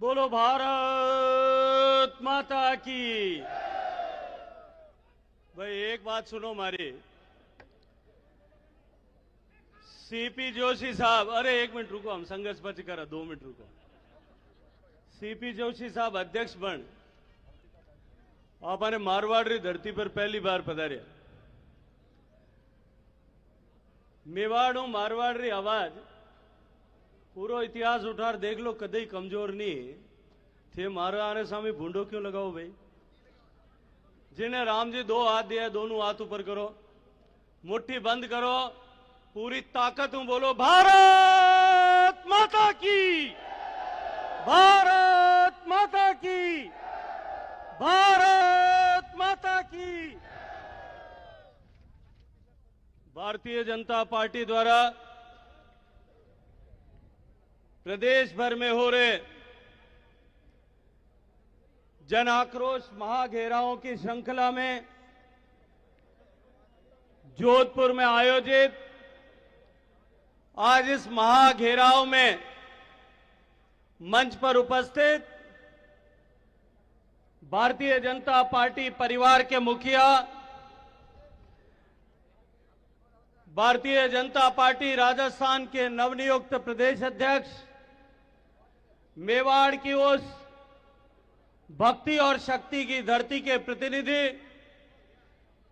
बोलो भारत माता की। भाई एक बात सुनो मारी, सीपी जोशी साहब, अरे एक मिनट रुको, हम संघर्ष बच करा 2 मिनट रुको। सीपी जोशी साहब अध्यक्ष बन आपने मारवाड़ री धरती पर पहली बार पधार्या। मेवाड़ हूं मारवाड़ री आवाज पूरो इतिहास उठार देख लो, कदई कमजोर नहीं थे। मारा आने सामे भूंडो क्यों लगाओ भाई? जिन्हें राम जी 2 हाथ दिया, दोनों हाथ ऊपर करो, मुट्ठी बंद करो, पूरी ताकत हूं बोलो भारत माता की, भारत माता की, भारत माता की। भारतीय जनता पार्टी द्वारा प्रदेश भर में हो रहे जन आक्रोश महाघेरावों की श्रृंखला में जोधपुर में आयोजित आज इस महाघेराव में मंच पर उपस्थित भारतीय जनता पार्टी परिवार के मुखिया, भारतीय जनता पार्टी राजस्थान के नवनियुक्त प्रदेश अध्यक्ष, मेवाड़ की उस भक्ति और शक्ति की धरती के प्रतिनिधि,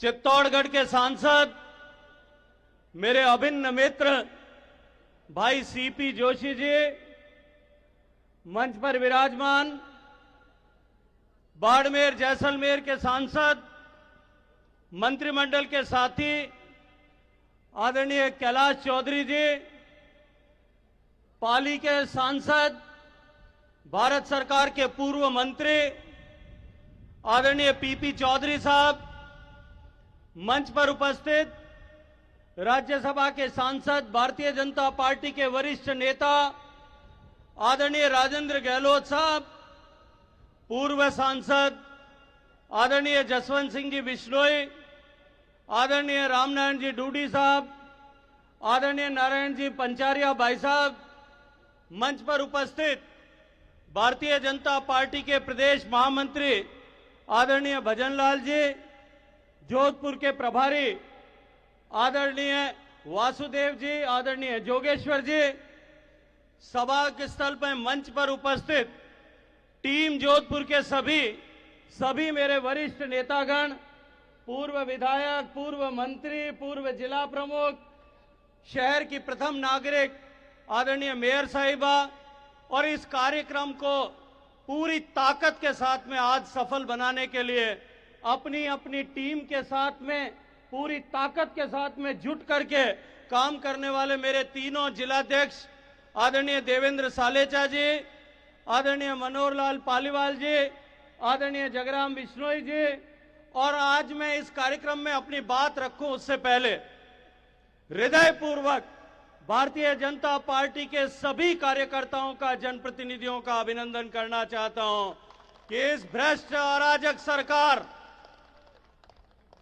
चित्तौड़गढ़ के सांसद, मेरे अभिन्न मित्र भाई सीपी जोशी जी, मंच पर विराजमान बाड़मेर जैसलमेर के सांसद, मंत्रिमंडल के साथी आदरणीय कैलाश चौधरी जी, पाली के सांसद, भारत सरकार के पूर्व मंत्री आदरणीय पीपी चौधरी साहब, मंच पर उपस्थित राज्यसभा के सांसद, भारतीय जनता पार्टी के वरिष्ठ नेता आदरणीय राजेंद्र गहलोत साहब, पूर्व सांसद आदरणीय जसवंत सिंह जी बिश्नोई, आदरणीय रामनारायण जी डूडी साहब, आदरणीय नारायण जी पंचारिया भाई साहब, मंच पर उपस्थित भारतीय जनता पार्टी के प्रदेश महामंत्री आदरणीय भजनलाल जी, जोधपुर के प्रभारी आदरणीय वासुदेव जी, आदरणीय जोगेश्वर जी, सभा के स्थल पर मंच पर उपस्थित टीम जोधपुर के सभी मेरे वरिष्ठ नेतागण, पूर्व विधायक, पूर्व मंत्री, पूर्व जिला प्रमुख, शहर की प्रथम नागरिक आदरणीय मेयर साहिबा, और इस कार्यक्रम को पूरी ताकत के साथ में आज सफल बनाने के लिए अपनी अपनी टीम के साथ में पूरी ताकत के साथ में जुट करके काम करने वाले मेरे तीनों जिलाध्यक्ष आदरणीय देवेंद्र सालेचा जी, आदरणीय मनोहर लाल पालीवाल जी, आदरणीय जगराम बिश्नोई जी, और आज मैं इस कार्यक्रम में अपनी बात रखूं उससे पहले हृदयपूर्वक भारतीय जनता पार्टी के सभी कार्यकर्ताओं का, जनप्रतिनिधियों का अभिनंदन करना चाहता हूं कि इस भ्रष्ट अराजक सरकार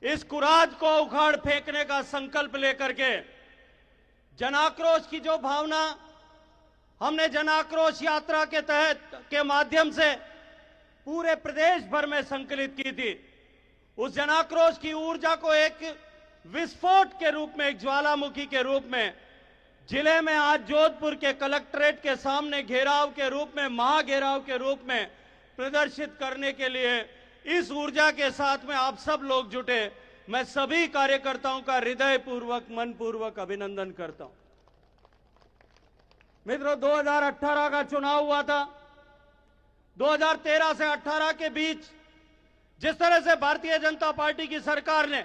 इस कुराज को उखाड़ फेंकने का संकल्प लेकर के जनाक्रोश की जो भावना हमने जनाक्रोश यात्रा के तहत के माध्यम से पूरे प्रदेश भर में संकलित की थी, उस जनाक्रोश की ऊर्जा को एक विस्फोट के रूप में, एक ज्वालामुखी के रूप में जिले में आज जोधपुर के कलेक्ट्रेट के सामने घेराव के रूप में, महाघेराव के रूप में प्रदर्शित करने के लिए इस ऊर्जा के साथ में आप सब लोग जुटे। मैं सभी कार्यकर्ताओं का हृदयपूर्वक, मनपूर्वक अभिनंदन करता हूं। मित्रों, 2018 का चुनाव हुआ था। 2013 से 18 के बीच जिस तरह से भारतीय जनता पार्टी की सरकार ने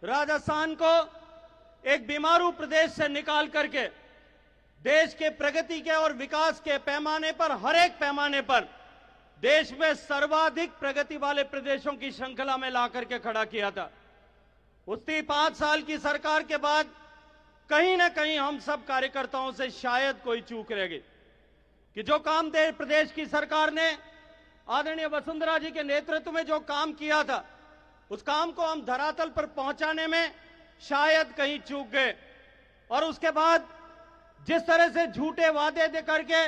राजस्थान को एक बीमारू प्रदेश से निकाल करके देश के प्रगति के और विकास के पैमाने पर, हर एक पैमाने पर देश में सर्वाधिक प्रगति वाले प्रदेशों की श्रृंखला में ला करके खड़ा किया था। उसकी 5 साल की सरकार के बाद कहीं ना कहीं हम सब कार्यकर्ताओं से शायद कोई चूक रह गई कि जो काम प्रदेश की सरकार ने आदरणीय वसुंधरा जी के नेतृत्व में जो काम किया था, उस काम को हम धरातल पर पहुंचाने में शायद कहीं चूक गए। और उसके बाद जिस तरह से झूठे वादे दे करके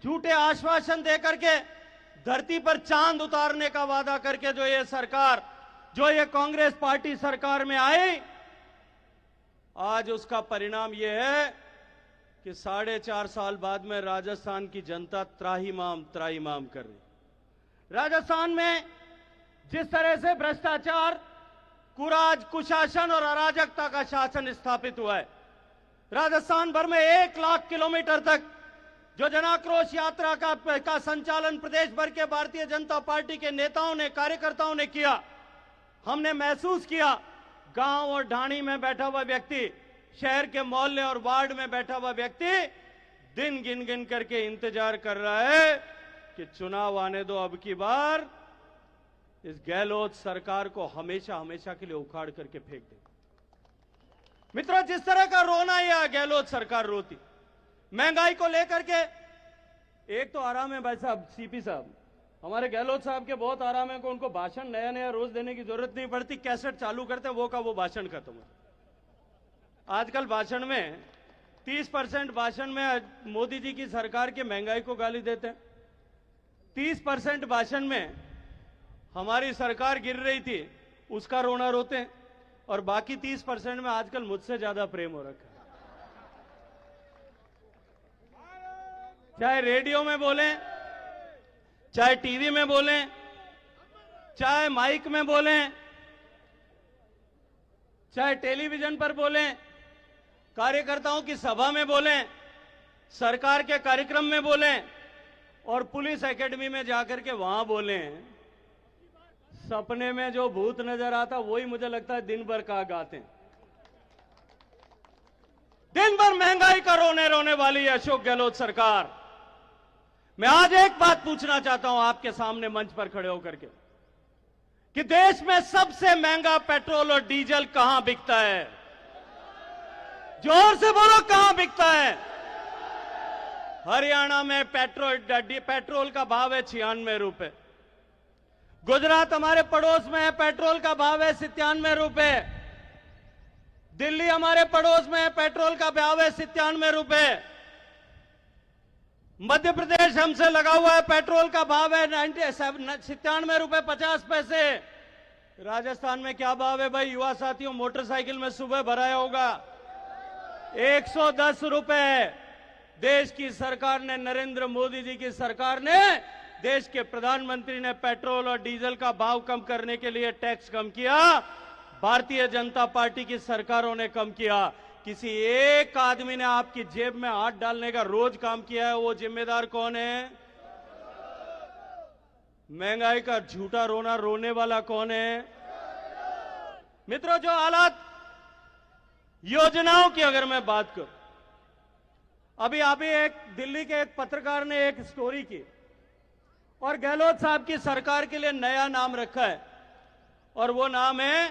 झूठे आश्वासन देकर के धरती पर चांद उतारने का वादा करके जो ये सरकार, जो ये कांग्रेस पार्टी सरकार में आई, आज उसका परिणाम यह है कि 4.5 साल बाद में राजस्थान की जनता त्राहिमाम कर रही। राजस्थान में जिस तरह से भ्रष्टाचार, कुराज, कुशासन और अराजकता का शासन स्थापित हुआ है, राजस्थान भर में 1 लाख किलोमीटर तक जो जनाक्रोश यात्रा का संचालन प्रदेश भर के भारतीय जनता पार्टी के नेताओं ने, कार्यकर्ताओं ने किया, हमने महसूस किया। गांव और ढाणी में बैठा हुआ व्यक्ति, शहर के मोहल्ले और वार्ड में बैठा हुआ व्यक्ति दिन गिन गिन करके इंतजार कर रहा है कि चुनाव आने दो, अब की बार इस गहलोत सरकार को हमेशा हमेशा के लिए उखाड़ करके फेंक दे। मित्रों, जिस तरह का रोना यह गहलोत सरकार रोती, महंगाई को लेकर के, एक तो आराम है भाई साहब, सीपी साहब हमारे गहलोत साहब के बहुत आराम है, को उनको भाषण नया नया रोज देने की जरूरत नहीं पड़ती, कैसेट चालू करते वो का वो भाषण खत्म हो। आजकल भाषण में 30% भाषण में मोदी जी की सरकार के महंगाई को गाली देते हैं, 30% भाषण में हमारी सरकार गिर रही थी उसका रोना रोते हैं, और बाकी 30% में आजकल मुझसे ज्यादा प्रेम हो रखा है। चाहे रेडियो में बोलें, चाहे टीवी में बोलें, चाहे माइक में बोलें, चाहे टेलीविजन पर बोलें, कार्यकर्ताओं की सभा में बोलें, सरकार के कार्यक्रम में बोलें और पुलिस एकेडमी में जाकर के वहां बोलें, सपने में जो भूत नजर आता वही मुझे लगता है दिन भर का गाते हैं। दिन भर महंगाई का रोने वाली है अशोक गहलोत सरकार। मैं आज एक बात पूछना चाहता हूं आपके सामने मंच पर खड़े होकर के कि देश में सबसे महंगा पेट्रोल और डीजल कहां बिकता है? जोर से बोलो, कहां बिकता है? हरियाणा में पेट्रोल का भाव है 96 रुपए। गुजरात हमारे पड़ोस में है, पेट्रोल का भाव है 97 रुपए। दिल्ली हमारे पड़ोस में है, पेट्रोल का भाव है 97 रुपए। मध्य प्रदेश हमसे लगा हुआ है, पेट्रोल का भाव है 97 रुपए 50 पैसे। राजस्थान में क्या भाव है भाई युवा साथियों? मोटरसाइकिल में सुबह भराया होगा 110 रुपए। देश की सरकार ने, नरेंद्र मोदी जी की सरकार ने, देश के प्रधानमंत्री ने पेट्रोल और डीजल का भाव कम करने के लिए टैक्स कम किया। भारतीय जनता पार्टी की सरकारों ने कम किया। किसी एक आदमी ने आपकी जेब में हाथ डालने का रोज काम किया है, वो जिम्मेदार कौन है? महंगाई का झूठा रोना रोने वाला कौन है? मित्रों, जो हालात, योजनाओं की अगर मैं बात करूं, अभी एक दिल्ली के एक पत्रकार ने एक स्टोरी की और गहलोत साहब की सरकार के लिए नया नाम रखा है, और वो नाम है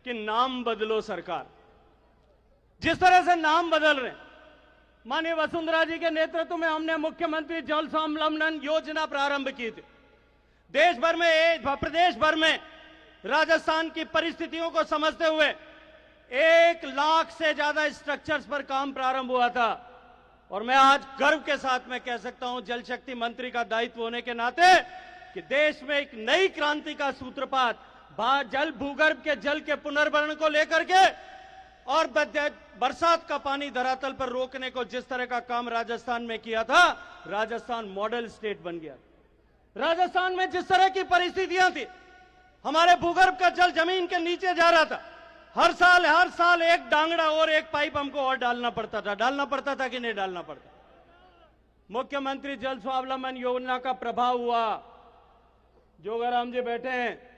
कि नाम बदलो सरकार। जिस तरह से नाम बदल रहे, माननीय वसुंधरा जी के नेतृत्व में हमने मुख्यमंत्री जल स्वावलंबन योजना प्रारंभ की थी। देश भर में, प्रदेश भर में राजस्थान की परिस्थितियों को समझते हुए 1 लाख से ज्यादा स्ट्रक्चर्स पर काम प्रारंभ हुआ था। और मैं आज गर्व के साथ में कह सकता हूं, जल शक्ति मंत्री का दायित्व होने के नाते, कि देश में एक नई क्रांति का सूत्रपात भूगर्भ के जल के पुनर्भरण को लेकर के और बरसात का पानी धरातल पर रोकने को जिस तरह का काम राजस्थान में किया था, राजस्थान मॉडल स्टेट बन गया। राजस्थान में जिस तरह की परिस्थितियां थी, हमारे भूगर्भ का जल जमीन के नीचे जा रहा था, हर साल एक डांगड़ा और एक पाइप हमको और डालना पड़ता था कि नहीं डालना पड़ता? मुख्यमंत्री जल स्वावलंबन योजना का प्रभाव हुआ। जोगाराम जी बैठे हैं,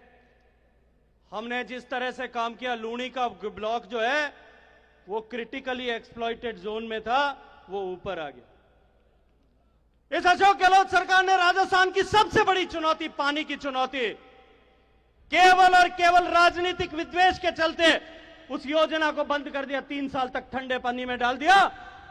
हमने जिस तरह से काम किया, लूणी का ब्लॉक जो है वो क्रिटिकली एक्सप्लॉइटेड जोन में था, वो ऊपर आ गया। इस अशोक गहलोत सरकार ने राजस्थान की सबसे बड़ी चुनौती, पानी की चुनौती, केवल और केवल राजनीतिक विद्वेष के चलते उस योजना को बंद कर दिया। 3 साल तक ठंडे पानी में डाल दिया।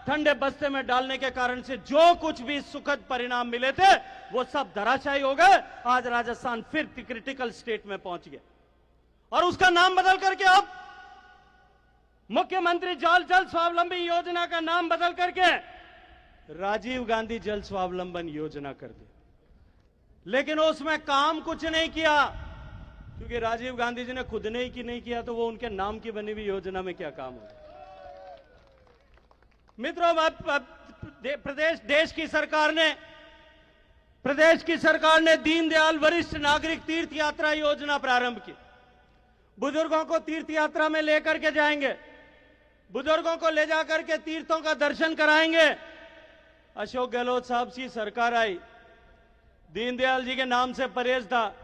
ठंडे बस्ते में डालने के कारण से जो कुछ भी सुखद परिणाम मिले थे वो सब धराशायी हो गए। आज राजस्थान फिर क्रिटिकल स्टेट में पहुंच गया और उसका नाम बदल करके अब मुख्यमंत्री जल स्वावलंबी योजना का नाम बदल करके राजीव गांधी जल स्वावलंबन योजना कर दी, लेकिन उसमें काम कुछ नहीं किया, क्योंकि राजीव गांधी जी ने खुद ने ही की नहीं किया तो वो उनके नाम की बनी हुई योजना में क्या काम होगा। मित्रों, प्रदेश की सरकार ने दीनदयाल वरिष्ठ नागरिक तीर्थ यात्रा योजना प्रारंभ की। बुजुर्गों को तीर्थ यात्रा में लेकर के जाएंगे, बुजुर्गों को ले जाकर के तीर्थों का दर्शन कराएंगे। अशोक गहलोत साहब की सरकार आई, दीनदयाल जी के नाम से परहेज था,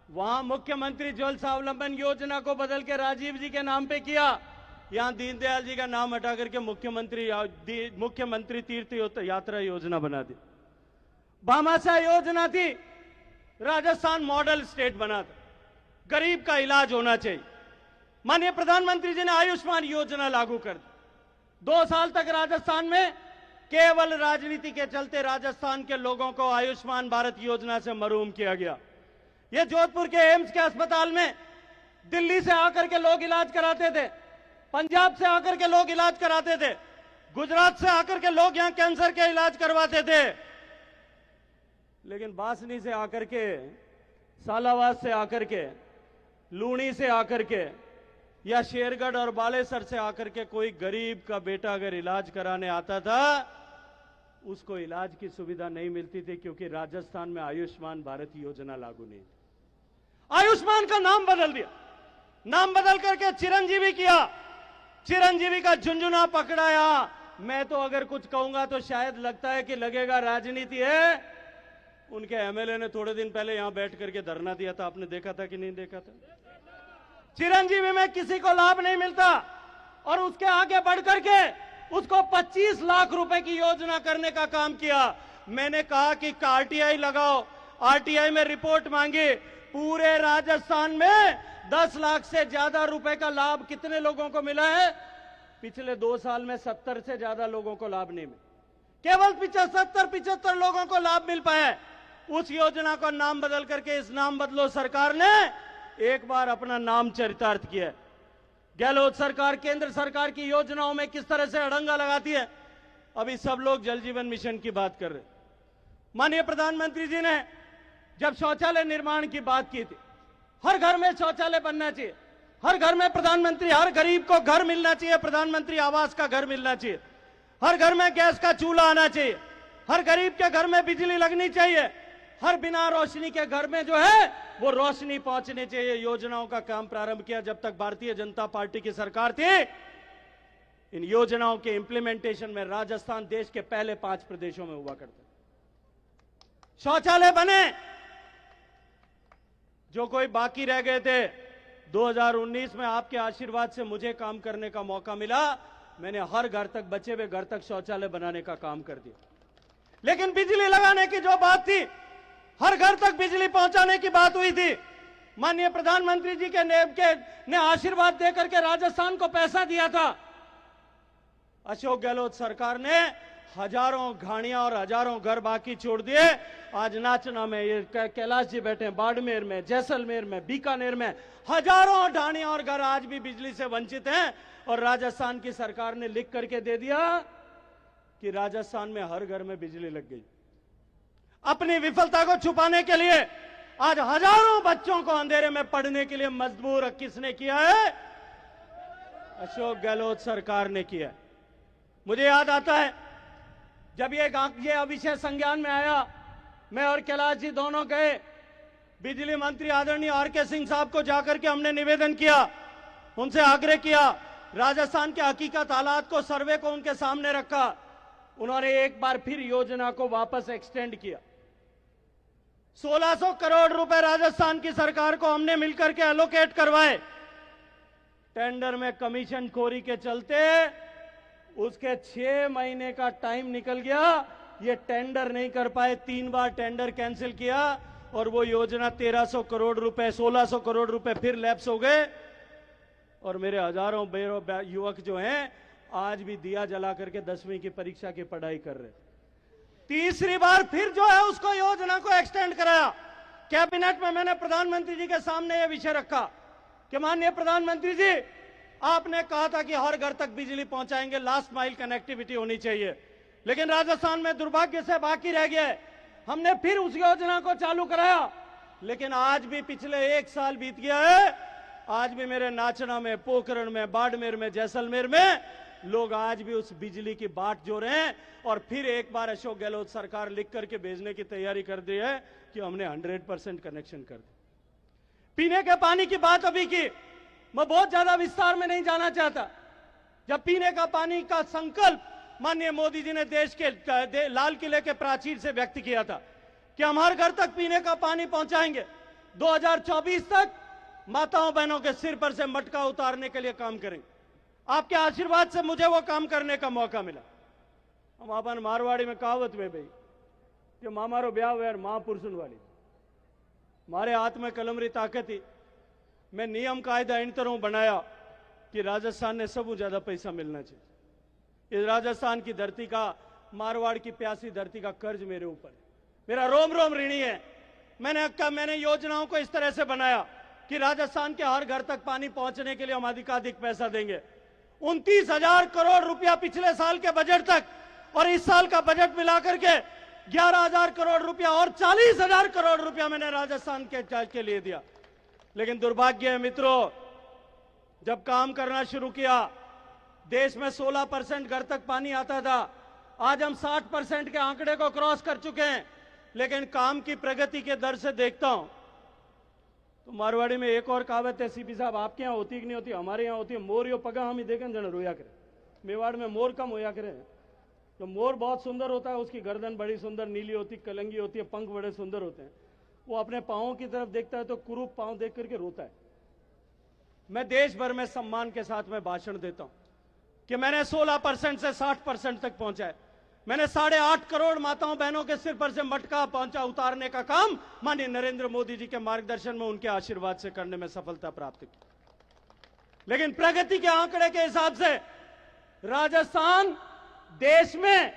वहां मुख्यमंत्री जल स्वावलंबन योजना को बदल के राजीव जी के नाम पे किया, यहां दीनदयाल जी का नाम हटा करके मुख्यमंत्री तीर्थ यात्रा योजना बना दी। भामाशाह योजना थी, राजस्थान मॉडल स्टेट बना था, गरीब का इलाज होना चाहिए। माननीय प्रधानमंत्री जी ने आयुष्मान योजना लागू कर दी। 2 साल तक राजस्थान में केवल राजनीति के चलते राजस्थान के लोगों को आयुष्मान भारत योजना से महरूम किया गया। यह जोधपुर के एम्स के अस्पताल में दिल्ली से आकर के लोग इलाज कराते थे, पंजाब से आकर के लोग इलाज कराते थे, गुजरात से आकर के लोग यहां कैंसर के इलाज करवाते थे, लेकिन बासनी से आकर के, सालावाद से आकर के, लूणी से आकर के या शेरगढ़ और बालेसर से आकर के कोई गरीब का बेटा अगर इलाज कराने आता था, उसको इलाज की सुविधा नहीं मिलती थी, क्योंकि राजस्थान में आयुष्मान भारत योजना लागू नहीं थी। आयुष्मान का नाम बदल दिया, नाम बदल करके चिरंजीवी किया, चिरंजीवी का झुंझुना पकड़ाया। मैं तो अगर कुछ कहूंगा तो शायद लगता है कि लगेगा राजनीति है। उनके एमएलए ने थोड़े दिन पहले यहां बैठ करके धरना दिया था, आपने देखा था कि नहीं देखा था? चिरंजीवी में किसी को लाभ नहीं मिलता, और उसके आगे बढ़ करके उसको 25 लाख रुपए की योजना करने का काम किया। मैंने कहा कि आरटीआई लगाओ, आरटीआई में रिपोर्ट मांगी, पूरे राजस्थान में 10 लाख से ज्यादा रुपए का लाभ कितने लोगों को मिला है? पिछले 2 साल में 70 से ज्यादा लोगों को लाभ नहीं मिला, केवल 75 लोगों को लाभ मिल पाया। उस योजना का नाम बदल करके इस नाम बदलो सरकार ने एक बार अपना नाम चरितार्थ किया। गहलोत सरकार केंद्र सरकार की योजनाओं में किस तरह से अड़ंगा लगाती है। अभी सब लोग जल जीवन मिशन की बात कर रहे। माननीय प्रधानमंत्री जी ने जब शौचालय निर्माण की बात की थी, हर घर में शौचालय बनना चाहिए, हर घर में प्रधानमंत्री, हर गरीब को घर मिलना चाहिए, प्रधानमंत्री आवास का घर मिलना चाहिए, हर घर में गैस का चूल्हा आना चाहिए, हर गरीब के घर में बिजली लगनी चाहिए, हर बिना रोशनी के घर में जो है वो रोशनी पहुंचनी चाहिए। योजनाओं का काम प्रारंभ किया जब तक भारतीय जनता पार्टी की सरकार थी। इन योजनाओं के इंप्लीमेंटेशन में राजस्थान देश के पहले 5 प्रदेशों में हुआ करता। शौचालय बने, जो कोई बाकी रह गए थे। 2019 में आपके आशीर्वाद से मुझे काम करने का मौका मिला, मैंने हर घर तक, बचे हुए घर तक शौचालय बनाने का काम कर दिया। लेकिन बिजली लगाने की जो बात थी, हर घर तक बिजली पहुंचाने की बात हुई थी, माननीय प्रधानमंत्री जी के ने आशीर्वाद देकर के राजस्थान को पैसा दिया था। अशोक गहलोत सरकार ने हजारों घाणियां और हजारों घर बाकी छोड़ दिए। आज नाचना में, ये कैलाश जी बैठे हैं, बाड़मेर में, जैसलमेर में, बीकानेर में हजारों ढाणियां और घर आज भी बिजली से वंचित हैं। और राजस्थान की सरकार ने लिख करके दे दिया कि राजस्थान में हर घर में बिजली लग गई। अपनी विफलता को छुपाने के लिए आज हजारों बच्चों को अंधेरे में पढ़ने के लिए मजबूर किसने किया है? अशोक गहलोत सरकार ने किया। मुझे याद आता है जब ये विषय संज्ञान में आया, मैं और कैलाश जी दोनों गए, बिजली मंत्री आदरणीय आर.के. सिंह साहब को जाकर के हमने निवेदन किया, उनसे आग्रह किया, राजस्थान के हकीकत हालात को, सर्वे को उनके सामने रखा। उन्होंने एक बार फिर योजना को वापस एक्सटेंड किया। 1600 करोड़ रुपए राजस्थान की सरकार को हमने मिलकर के एलोकेट करवाए। टेंडर में कमीशन खोरी के चलते उसके 6 महीने का टाइम निकल गया, ये टेंडर नहीं कर पाए। 3 बार टेंडर कैंसिल किया और वो योजना 1300 करोड़ रुपए, 1600 करोड़ रुपए फिर लैप्स हो गए। और मेरे हजारों युवक जो हैं आज भी दिया जला करके 10वीं की परीक्षा की पढ़ाई कर रहे। तीसरी बार फिर जो है उसको योजना को एक्सटेंड कराया। कैबिनेट में मैंने प्रधानमंत्री जी के सामने यह विषय रखा कि माननीय प्रधानमंत्री जी, आपने कहा था कि हर घर तक बिजली पहुंचाएंगे, लास्ट माइल कनेक्टिविटी होनी चाहिए। लेकिन राजस्थान में दुर्भाग्य से बाकी रह गया है। हमने फिर उस योजना को चालू कराया, लेकिन आज भी पिछले 1 साल बीत गया है, आज भी मेरे नाचना में, पोखरण में, बाड़मेर में, जैसलमेर में लोग आज भी उस बिजली की बाट जो रहे हैं। और फिर एक बार अशोक गहलोत सरकार लिख करके भेजने की तैयारी कर दी है कि हमने 100% कनेक्शन कर दिया। पीने के पानी की बात अभी की, मैं बहुत ज्यादा विस्तार में नहीं जाना चाहता। जब पीने का पानी का संकल्प माननीय मोदी जी ने देश के लाल किले के प्राचीर से व्यक्त किया था कि हम हर घर तक पीने का पानी पहुंचाएंगे, 2024 तक माताओं बहनों के सिर पर से मटका उतारने के लिए काम करेंगे। आपके आशीर्वाद से मुझे वो काम करने का मौका मिला। हम अपन मारवाड़ी में कहावत में भाई कि मामारो ब्याह वेर महापुरुषन वाली, मारे हाथ में कलमरी ताकत थी। मैं नियम कायदा इन तरह बनाया कि राजस्थान ने सबसे ज्यादा पैसा मिलना चाहिए। इस राजस्थान की धरती का, मारवाड़ की प्यासी धरती का कर्ज मेरे ऊपर है, मेरा रोम रोम ऋणी है। मैंने योजनाओं को इस तरह से बनाया कि राजस्थान के हर घर तक पानी पहुंचने के लिए हम अधिकाधिक पैसा देंगे। 29,000 करोड़ रुपया पिछले साल के बजट तक और इस साल का बजट मिलाकर के 11,000 करोड़ रुपया और 40,000 करोड़ रुपया मैंने राजस्थान के लिए दिया। लेकिन दुर्भाग्य है मित्रों, जब काम करना शुरू किया, देश में 16% घर तक पानी आता था। आज हम 60% के आंकड़े को क्रॉस कर चुके हैं। लेकिन काम की प्रगति के दर से देखता हूं तो मारवाड़ी में एक और कहावत है, सीपी साहब आपके यहां होती कि नहीं होती, हमारे यहां होती है, मोर यो पगा हम ही देखें जन रोया करें। मेवाड़ में मोर कम होया करे। तो मोर बहुत सुंदर होता है, उसकी गर्दन बड़ी सुंदर नीली होती, कलंगी होती है, पंख बड़े सुंदर होते हैं। वो अपने पांवों की तरफ देखता है तो कुरूप पांव देख करके रोता है। मैं देश भर में सम्मान के साथ में भाषण देता हूं कि मैंने 16% से 60% तक पहुंचा है। मैंने 8.5 करोड़ माताओं बहनों के सिर पर से मटका पहुंचा उतारने का काम माननीय नरेंद्र मोदी जी के मार्गदर्शन में, उनके आशीर्वाद से करने में सफलता प्राप्त की। लेकिन प्रगति के आंकड़े के हिसाब से राजस्थान देश में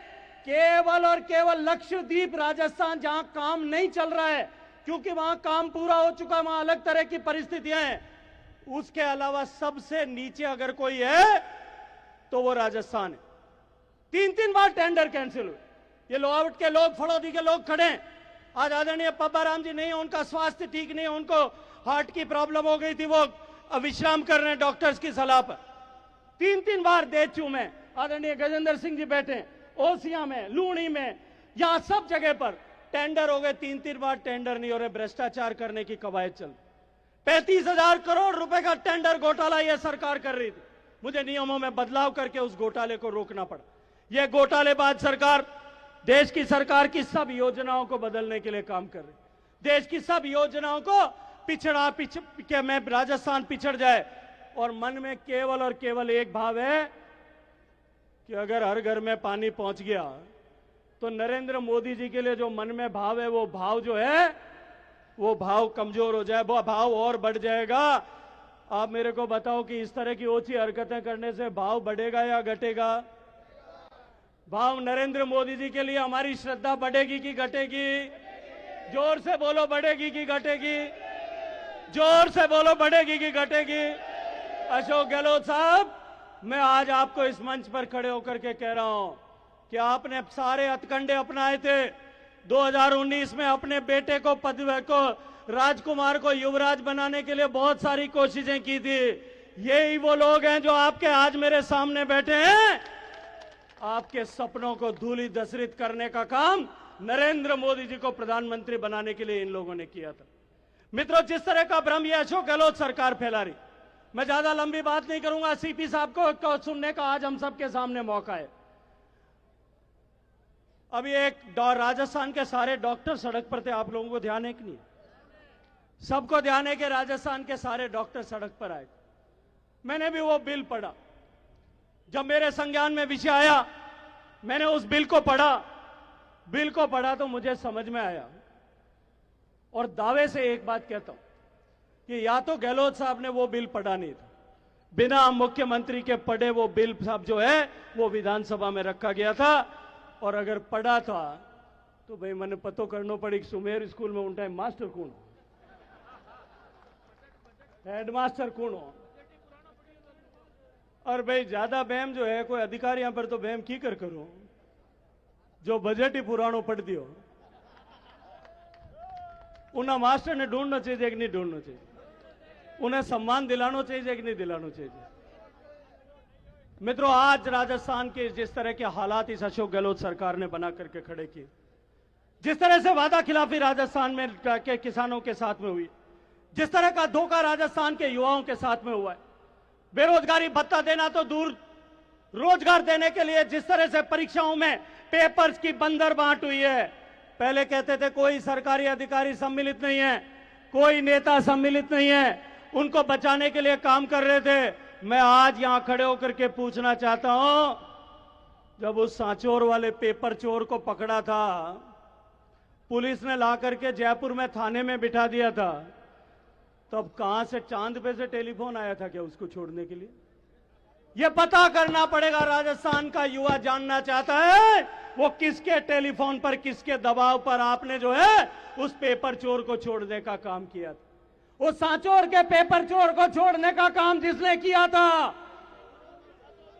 केवल और केवल लक्षद्वीप राजस्थान जहां काम नहीं चल रहा है क्योंकि वहां काम पूरा हो चुका है, वहां अलग तरह की परिस्थितियां हैं, उसके अलावा सबसे नीचे अगर कोई है तो वो राजस्थान है। 3 बार टेंडर कैंसिल हुए। ये लोहावट के लोग, फड़ौदी के लोग खड़े हैं। आज आदरणीय पब्बा राम जी नहीं है, उनका स्वास्थ्य ठीक नहीं है, उनको हार्ट की प्रॉब्लम हो गई थी, वो विश्राम कर रहे हैं डॉक्टर्स की सलाह पर। 3 बार देचू में आदरणीय गजेंद्र सिंह जी बैठे, ओसिया में, लूणी में, यहां सब जगह पर टेंडर हो गए। 3 बार टेंडर नहीं हो रहे, भ्रष्टाचार करने की कवायद चल। 35,000 करोड़ रुपए का टेंडर घोटाला यह सरकार कर रही थी। मुझे नियमों में बदलाव करके उस घोटाले को रोकना पड़ा। यह घोटालेबाज सरकार देश की सरकार की सब योजनाओं को बदलने के लिए काम कर रही। देश की सब योजनाओं को में राजस्थान पिछड़ जाए। और मन में केवल और केवल एक भाव है कि अगर हर घर में पानी पहुंच गया तो नरेंद्र मोदी जी के लिए जो मन में भाव है, वो भाव जो है वो भाव कमजोर हो जाए, वो भाव और बढ़ जाएगा। आप मेरे को बताओ कि इस तरह की ओछी हरकतें करने से भाव बढ़ेगा या घटेगा? भाव नरेंद्र मोदी जी के लिए हमारी श्रद्धा बढ़ेगी कि घटेगी? जोर से बोलो, बढ़ेगी कि घटेगी? जोर से बोलो, बढ़ेगी कि घटेगी? अशोक गहलोत साहब, मैं आज आपको इस मंच पर खड़े होकर के कह रहा हूं कि आपने सारे हथकंडे अपनाए थे। 2019 में अपने बेटे को राजकुमार को युवराज बनाने के लिए बहुत सारी कोशिशें की थी। यही वो लोग हैं जो आपके आज मेरे सामने बैठे हैं। आपके सपनों को धूलि धसरित करने का काम नरेंद्र मोदी जी को प्रधानमंत्री बनाने के लिए इन लोगों ने किया था। मित्रों, जिस तरह का भ्रम ये अशोक गहलोत सरकार फैला रही, मैं ज्यादा लंबी बात नहीं करूंगा। सीपी साहब को सुनने का आज हम सबके सामने मौका है। अभी एक राजस्थान के सारे डॉक्टर सड़क पर थे, आप लोगों को ध्यान है कि नहीं? सबको ध्यान है कि राजस्थान के सारे डॉक्टर सड़क पर आए। मैंने भी वो बिल पढ़ा। जब मेरे संज्ञान में विषय आया, मैंने उस बिल को पढ़ा तो मुझे समझ में आया। और दावे से एक बात कहता हूं कि या तो गहलोत साहब ने वो बिल पढ़ा नहीं था, बिना मुख्यमंत्री के पढ़े वो बिल साहब जो है वो विधानसभा में रखा गया था। और अगर पढ़ा था तो भाई मैंने पतो करना पड़ी कि सुमेर स्कूल में उन टाइम मास्टर कौन हो, हेडमास्टर कौन हो। और भाई ज्यादा बहम जो है कोई अधिकारी यहां पर तो बहम की कर करो। जो बजट ही पुरानो पड़ दियो उन्हें मास्टर ने ढूंढना चाहिए कि नहीं ढूंढना चाहिए, उन्हें सम्मान दिलाना चाहिए कि नहीं दिलाना चाहिए। मित्रों, आज राजस्थान के जिस तरह के हालात इस अशोक गहलोत सरकार ने बना करके खड़े किए, जिस तरह से वादा खिलाफी राजस्थान में के किसानों के साथ में हुई, जिस तरह का धोखा राजस्थान के युवाओं के साथ में हुआ है, बेरोजगारी भत्ता देना तो दूर, रोजगार देने के लिए जिस तरह से परीक्षाओं में पेपर्स की बंदर बांट हुई है। पहले कहते थे कोई सरकारी अधिकारी सम्मिलित नहीं है, कोई नेता सम्मिलित नहीं है, उनको बचाने के लिए काम कर रहे थे। मैं आज यहां खड़े होकर के पूछना चाहता हूं, जब उस सांचौर वाले पेपर चोर को पकड़ा था, पुलिस ने ला करके जयपुर में थाने में बिठा दिया था, तब कहां से चांद पे से टेलीफोन आया था क्या उसको छोड़ने के लिए? यह पता करना पड़ेगा। राजस्थान का युवा जानना चाहता है वो किसके टेलीफोन पर, किसके दबाव पर आपने जो है उस पेपर चोर को छोड़ने का काम किया था। उस सांचौर के पेपर चोर को छोड़ने का काम जिसने किया था,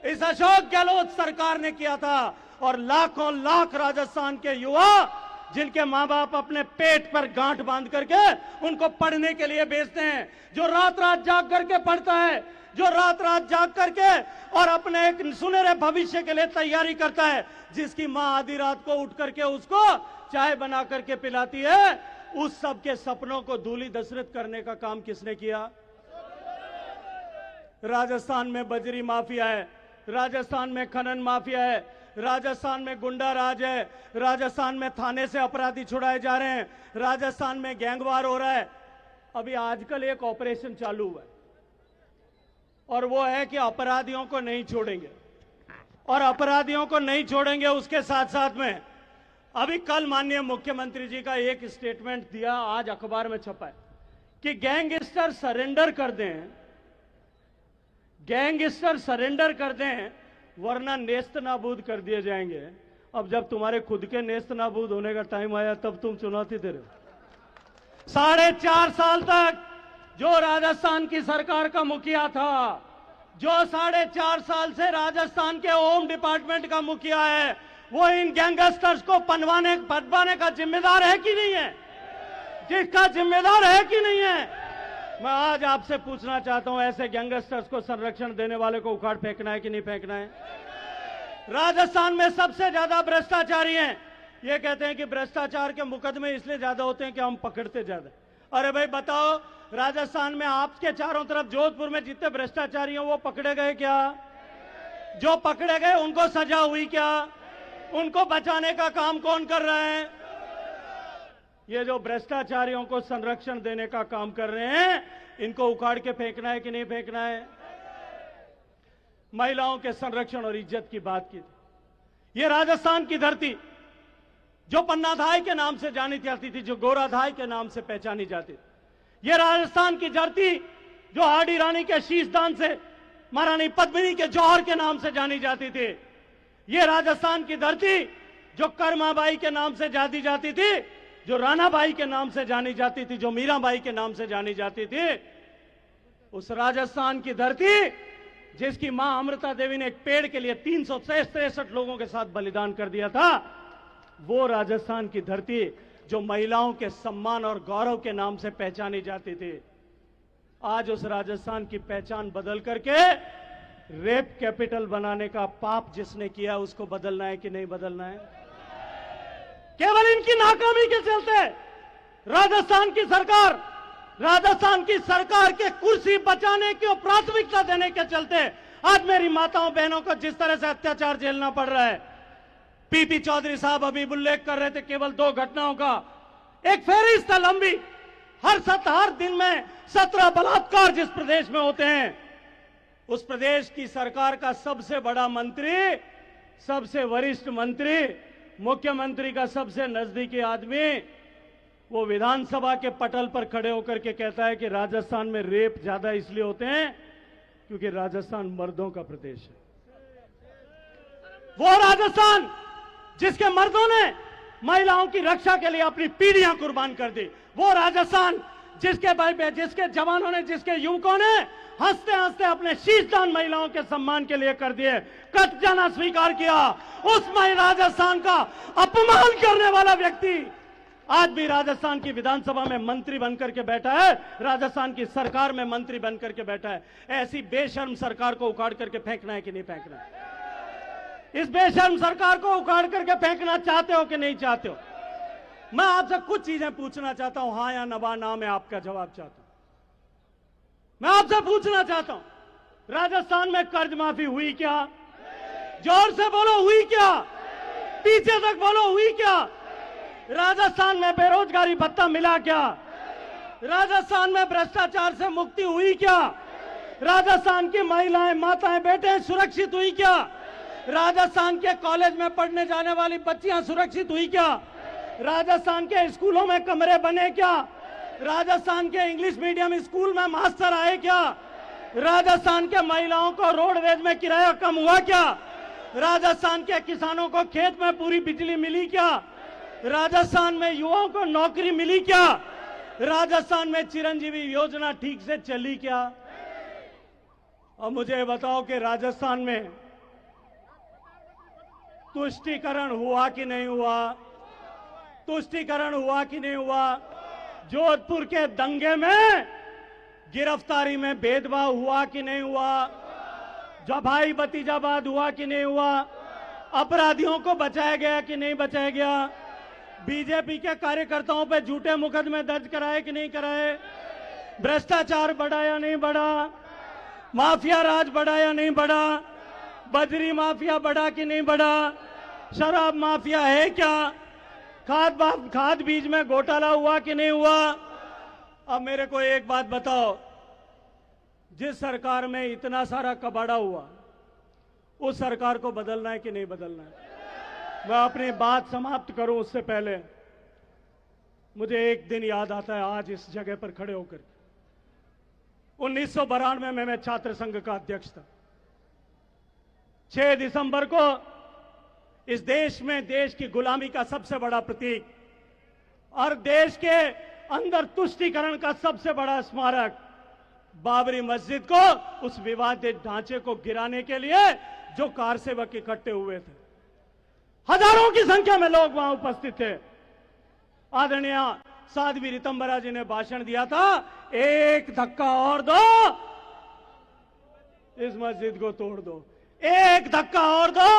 इस अशोक गहलोत सरकार ने किया था। और लाखों लाख राजस्थान के युवा जिनके मां बाप अपने पेट पर गांठ बांध करके उनको पढ़ने के लिए भेजते हैं, जो रात रात जाग करके पढ़ता है, जो रात रात जाग करके और अपने एक सुनहरे भविष्य के लिए तैयारी करता है, जिसकी मां आधी रात को उठ करके उसको चाय बना करके पिलाती है, उस सब के सपनों को धूलि दशरथ करने का काम किसने किया? राजस्थान में बजरी माफिया है, राजस्थान में खनन माफिया है, राजस्थान में गुंडा राज है, राजस्थान में थाने से अपराधी छुड़ाए जा रहे हैं, राजस्थान में गैंगवार हो रहा है। अभी आजकल एक ऑपरेशन चालू हुआ है और वो है कि अपराधियों को नहीं छोड़ेंगे, और अपराधियों को नहीं छोड़ेंगे। उसके साथ साथ में अभी कल माननीय मुख्यमंत्री जी का एक स्टेटमेंट दिया, आज अखबार में छपा है कि गैंगस्टर सरेंडर कर दें, गैंगस्टर सरेंडर कर दें वरना नेस्त नाबूद कर दिए जाएंगे। अब जब तुम्हारे खुद के नेस्त नाबूद होने का टाइम आया तब तुम चुनौती दे रहे हो। 4.5 साल तक जो राजस्थान की सरकार का मुखिया था, जो 4.5 साल से राजस्थान के होम डिपार्टमेंट का मुखिया है, वो इन गैंगस्टर्स को पनवाने का जिम्मेदार है कि नहीं है? जिसका जिम्मेदार है कि नहीं है? मैं आज आपसे पूछना चाहता हूं, ऐसे गैंगस्टर्स को संरक्षण देने वाले को उखाड़ फेंकना है कि नहीं फेंकना है? राजस्थान में सबसे ज्यादा भ्रष्टाचारी हैं। ये कहते हैं कि भ्रष्टाचार के मुकदमे इसलिए ज्यादा होते हैं कि हम पकड़ते ज्यादा। अरे भाई बताओ, राजस्थान में आपके चारों तरफ जोधपुर में जितने भ्रष्टाचारी हैं वो पकड़े गए क्या? जो पकड़े गए उनको सजा हुई क्या? उनको बचाने का काम कौन कर रहा है? ये जो भ्रष्टाचारियों को संरक्षण देने का काम कर रहे हैं, इनको उखाड़ के फेंकना है कि नहीं फेंकना है? महिलाओं के संरक्षण और इज्जत की बात की थी। ये राजस्थान की धरती जो पन्नाधाय के नाम से जानी जाती थी, जो गोराधाय के नाम से पहचानी जाती थी, ये राजस्थान की धरती जो हाडी रानी के शीशदान से, महारानी पद्मिनी के जौहर के नाम से जानी जाती थी, ये राजस्थान की धरती जो कर्माबाई के नाम से जानी जाती थी, जो रानाबाई के नाम से जानी जाती थी, जो मीराबाई के नाम से जानी जाती थी, उस राजस्थान की धरती जिसकी मां अमृता देवी ने एक पेड़ के लिए 363 लोगों के साथ बलिदान कर दिया था, वो राजस्थान की धरती जो महिलाओं के सम्मान और गौरव के नाम से पहचानी जाती थी, आज उस राजस्थान की पहचान बदल करके रेप कैपिटल बनाने का पाप जिसने किया उसको बदलना है कि नहीं बदलना है? केवल इनकी नाकामी के चलते राजस्थान की सरकार के कुर्सी बचाने की प्राथमिकता देने के चलते आज मेरी माताओं बहनों को जिस तरह से अत्याचार झेलना पड़ रहा है। पीपी चौधरी साहब अभी उल्लेख कर रहे थे केवल 2 घटनाओं का, एक फेरिस्त लंबी, हर दिन में 17 बलात्कार जिस प्रदेश में होते हैं, उस प्रदेश की सरकार का सबसे बड़ा मंत्री, सबसे वरिष्ठ मंत्री, मुख्यमंत्री का सबसे नजदीकी आदमी, वो विधानसभा के पटल पर खड़े होकर के कहता है कि राजस्थान में रेप ज्यादा इसलिए होते हैं क्योंकि राजस्थान मर्दों का प्रदेश है। वो राजस्थान जिसके मर्दों ने महिलाओं की रक्षा के लिए अपनी पीढ़ियां कुर्बान कर दी, वो राजस्थान जिसके भाई जिसके जवानों ने, जिसके युवकों ने हंसते हंसते अपने शीशदान महिलाओं के सम्मान के लिए कर दिए, कट जाना स्वीकार किया, उस राजस्थान का अपमान करने वाला व्यक्ति आज भी राजस्थान की विधानसभा में मंत्री बनकर के बैठा है, राजस्थान की सरकार में मंत्री बनकर के बैठा है। ऐसी बेशर्म सरकार को उखाड़ करके फेंकना है कि नहीं फेंकना है? इस बेशर्म सरकार को उखाड़ करके फेंकना चाहते हो कि नहीं चाहते हो? मैं आपसे कुछ चीजें पूछना चाहता हूं, हां या नवा ना मैं आपका जवाब चाहता हूं। मैं आपसे पूछना चाहता हूं, राजस्थान में कर्ज माफी हुई क्या? जोर से बोलो, हुई क्या? पीछे तक बोलो, हुई क्या? राजस्थान में बेरोजगारी भत्ता मिला क्या? राजस्थान में भ्रष्टाचार से मुक्ति हुई क्या? राजस्थान की महिलाएं, माताएं, बेटे सुरक्षित हुई क्या? राजस्थान के कॉलेज में पढ़ने जाने वाली बच्चियां सुरक्षित हुई क्या? राजस्थान के स्कूलों में कमरे बने क्या? राजस्थान के इंग्लिश मीडियम स्कूल में मास्टर आए क्या? राजस्थान के महिलाओं को रोडवेज में किराया कम हुआ क्या? राजस्थान के किसानों को खेत में पूरी बिजली मिली क्या? राजस्थान में युवाओं को नौकरी मिली क्या? राजस्थान में चिरंजीवी योजना ठीक से चली क्या? और मुझे बताओ कि राजस्थान में तुष्टीकरण हुआ कि नहीं हुआ? तुष्टीकरण हुआ कि नहीं हुआ? जोधपुर के दंगे में गिरफ्तारी में भेदभाव हुआ कि नहीं हुआ? जो भाई भतीजावाद हुआ कि नहीं हुआ? अपराधियों को बचाया गया कि नहीं बचाया गया? बीजेपी के कार्यकर्ताओं पे झूठे मुकदमे दर्ज कराए कि नहीं कराए? भ्रष्टाचार बढ़ा या नहीं बढ़ा? माफिया राज बढ़ा या नहीं बढ़ा? बजरी माफिया बढ़ा कि नहीं बढ़ा? शराब माफिया है क्या? खाद बीज में घोटाला हुआ कि नहीं हुआ? अब मेरे को एक बात बताओ, जिस सरकार में इतना सारा कबाड़ा हुआ, उस सरकार को बदलना है कि नहीं बदलना है? मैं अपनी बात समाप्त करूं उससे पहले मुझे एक दिन याद आता है, आज इस जगह पर खड़े होकर। 1992 में मैं छात्र संघ का अध्यक्ष था। 6 दिसंबर को इस देश में देश की गुलामी का सबसे बड़ा प्रतीक और देश के अंदर तुष्टीकरण का सबसे बड़ा स्मारक बाबरी मस्जिद को, उस विवादित ढांचे को गिराने के लिए जो कार सेवक इकट्ठे हुए थे, हजारों की संख्या में लोग वहां उपस्थित थे। आदरणीय साध्वी रितंबरा जी ने भाषण दिया था, एक धक्का और दो, इस मस्जिद को तोड़ दो, एक धक्का और दो।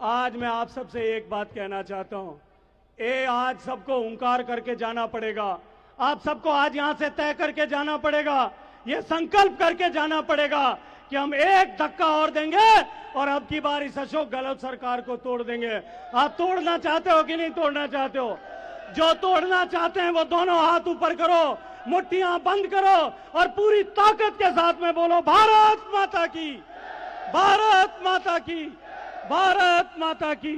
आज मैं आप सबसे एक बात कहना चाहता हूं, आज सबको हुंकार करके जाना पड़ेगा। आप सबको आज यहां से तय करके जाना पड़ेगा, यह संकल्प करके जाना पड़ेगा कि हम एक धक्का और देंगे और अब की बार इस अशोक गहलोत सरकार को तोड़ देंगे। आप तोड़ना चाहते हो कि नहीं तोड़ना चाहते हो? जो तोड़ना चाहते हैं वो दोनों हाथ ऊपर करो, मुट्ठियां बंद करो और पूरी ताकत के साथ में बोलो, भारत माता की, भारत माता की, भारत माता की।